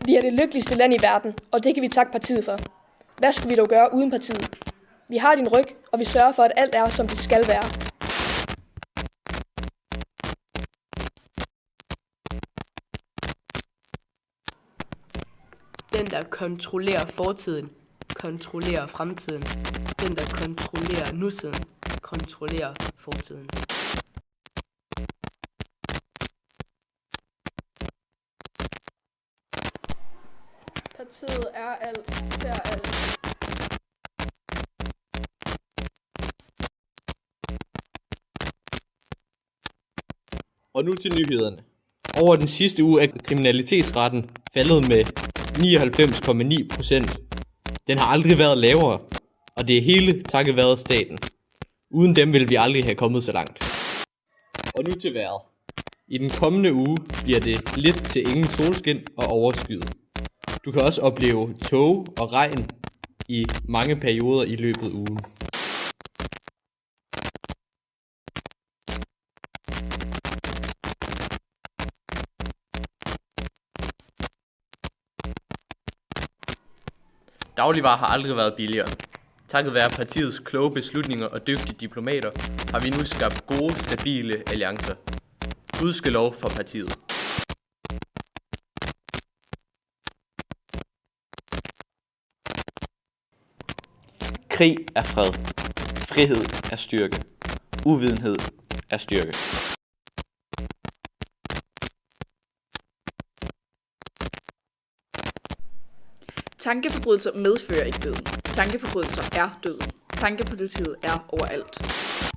Vi er det lykkeligste land i verden, og det kan vi takke partiet for. Hvad skulle vi dog gøre uden partiet? Vi har din ryg, og vi sørger for, at alt er, som det skal være. Den, der kontrollerer fortiden, kontrollerer fremtiden. Den, der kontrollerer nutiden, kontrollerer fortiden. Partiet er alt, ser alt. Og nu til nyhederne. Over den sidste uge er kriminalitetsraten faldet med 99,9%. Den har aldrig været lavere, og det er hele takket være staten. Uden dem ville vi aldrig have kommet så langt. Og nu til vejret. I den kommende uge bliver det lidt til ingen solskin og overskyet. Du kan også opleve tåge og regn i mange perioder i løbet af ugen. Dagligvarer har aldrig været billigere. Takket være partiets kloge beslutninger og dygtige diplomater, har vi nu skabt gode, stabile alliancer. Gudskelov for partiet. Krig er fred. Frihed er styrke. Uvidenhed er styrke. Tankeforbrydelser medfører ikke døden. Tankeforbrydelser er døden. Tankepolitiet er overalt.